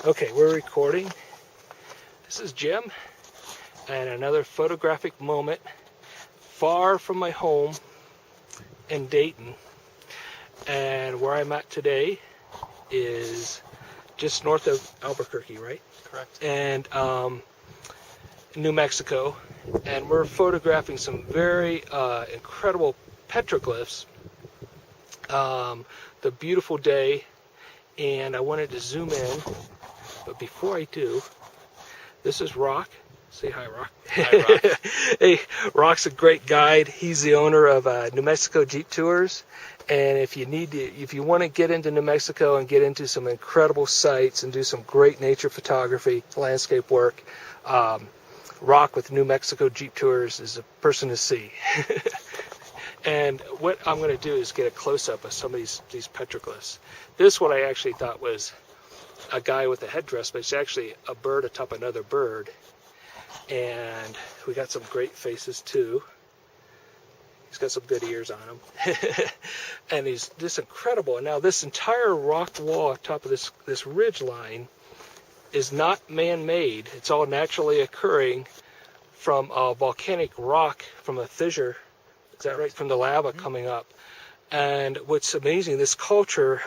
Okay, we're recording. This is Jim, and another photographic moment far from my home in Dayton. And where I'm at today is just north of Albuquerque, right? Correct. And New Mexico. And we're photographing some very incredible petroglyphs. The beautiful day, and I wanted to zoom in. But before I do, this is Rock. Say hi, Rock. Hi, Rock. Hey, Rock's a great guide. He's the owner of New Mexico Jeep Tours. And if you want to get into New Mexico and get into some incredible sites and do some great nature photography, landscape work, Rock with New Mexico Jeep Tours is a person to see. And what I'm going to do is get a close-up of some of these petroglyphs. This one I actually thought was a guy with a headdress, but it's actually a bird atop another bird. And we got some great faces too. He's got some good ears on him. And he's this incredible. And now this entire rock wall atop of this ridge line is not man-made. It's all naturally occurring from a volcanic rock from a fissure. Is that right? From the lava coming up. And what's amazing, this culture,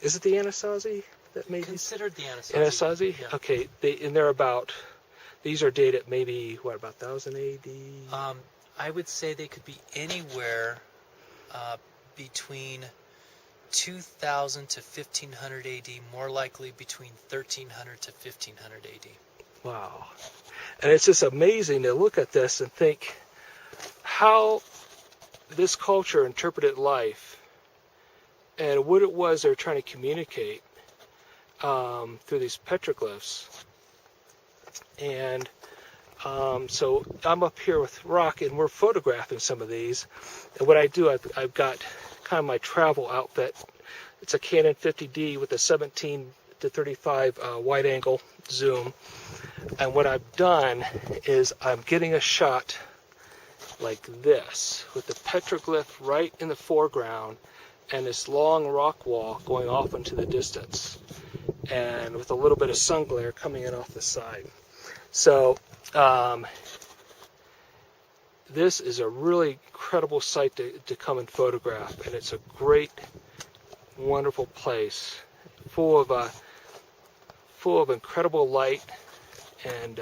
is it the Anasazi that made Considered the Anasazi. Anasazi? Yeah. Okay, these are dated maybe, what, about 1000 AD? I would say they could be anywhere between 2000 to 1500 AD, more likely between 1300 to 1500 AD. Wow. And it's just amazing to look at this and think how this culture interpreted life and what it was they're trying to communicate through these petroglyphs. And so I'm up here with Rock, and we're photographing some of these. And what I do, I've got kind of my travel outfit. It's a Canon 50D with a 17 to 35 wide angle zoom. And what I've done is I'm getting a shot like this, with the petroglyph right in the foreground and this long rock wall going off into the distance, and with a little bit of sun glare coming in off the side. So this is a really incredible site to come and photograph, and it's a great, wonderful place full of incredible light and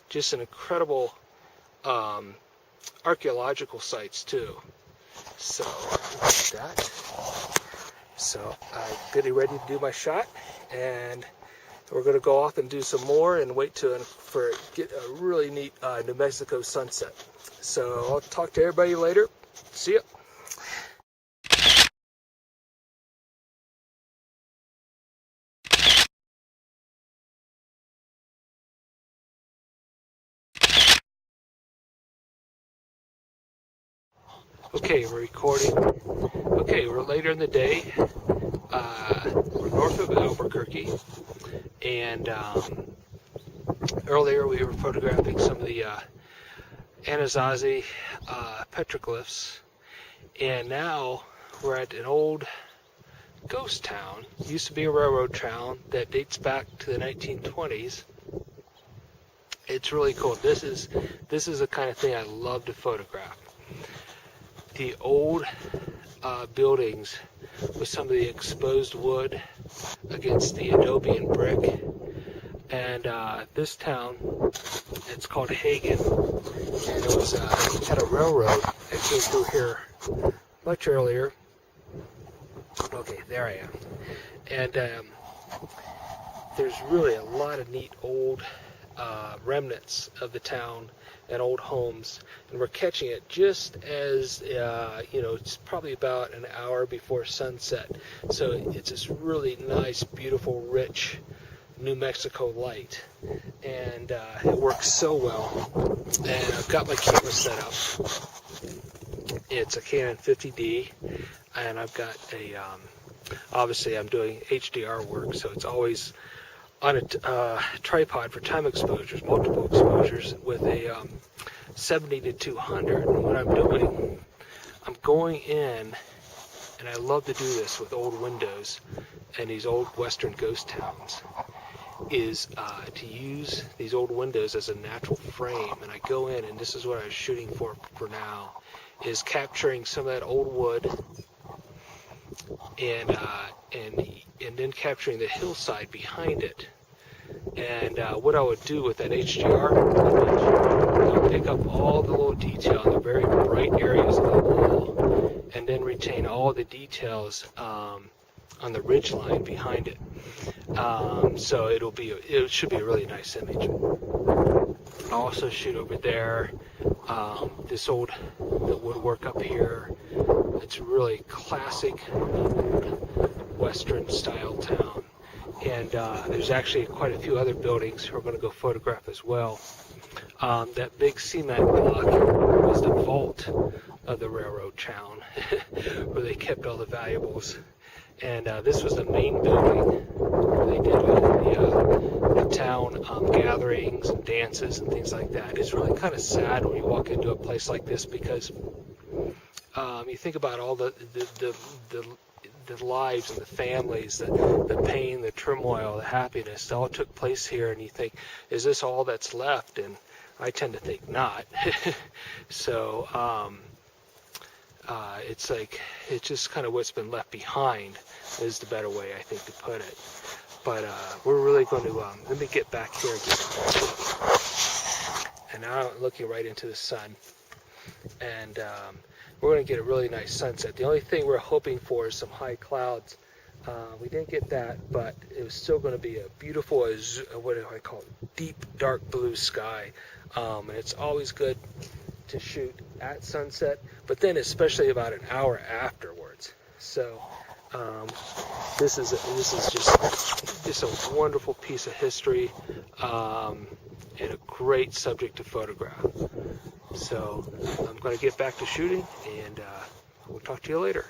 just an incredible archaeological sites too. So like that. So I'm getting ready to do my shot, and we're going to go off and do some more and wait for get a really neat New Mexico sunset. So I'll talk to everybody later. See ya. Okay, we're recording. Okay, we're later in the day. We're north of Albuquerque, and earlier we were photographing some of the Anasazi petroglyphs, and now we're at an old ghost town. It used to be a railroad town that dates back to the 1920s. It's really cool. This is the kind of thing I love to photograph. The old buildings with some of the exposed wood against the adobe and brick. And this town, it's called Hagen, and it was had a railroad that came through here much earlier. Okay, there I am. And there's really a lot of neat old remnants of the town and old homes, and we're catching it just as it's probably about an hour before sunset. So it's this really nice, beautiful, rich New Mexico light, and it works so well. And I've got my camera set up. It's a Canon 50D, and I've got a obviously I'm doing HDR work, so it's always on a tripod for time exposures, multiple exposures, with a 70 to 200. And what I'm doing, I'm going in and I love to do this with old windows and these old western ghost towns, is to use these old windows as a natural frame. And I go in, and this is what I was shooting for now, is capturing some of that old wood and then capturing the hillside behind it. And what I would do with that HDR image, I would pick up all the little detail in the very bright areas of the wall, and then retain all the details on the ridge line behind it. So it should be a really nice image. I also shoot over there. This old woodwork up here. It's a really classic Western style town. And there's actually quite a few other buildings we're going to go photograph as well. That big cement block was the vault of the railroad town, where they kept all the valuables. And this was the main building where they did all the town gatherings and dances and things like that. It's really kind of sad when you walk into a place like this, because you think about all the lives and the families, the pain, the turmoil, the happiness that all took place here, and you think, is this all that's left? And I tend to think not. So it's like, it's just kind of what's been left behind is the better way, I think, to put it. But we're really going to, let me get back here again. And now I'm looking right into the sun. And we're going to get a really nice sunset. The only thing we're hoping for is some high clouds. We didn't get that, but it was still going to be a beautiful, what do I call it, deep, dark blue sky. And it's always good to shoot at sunset, but then especially about an hour afterwards. So this is just a wonderful piece of history, and a great subject to photograph. So I'm going to get back to shooting, and we'll talk to you later.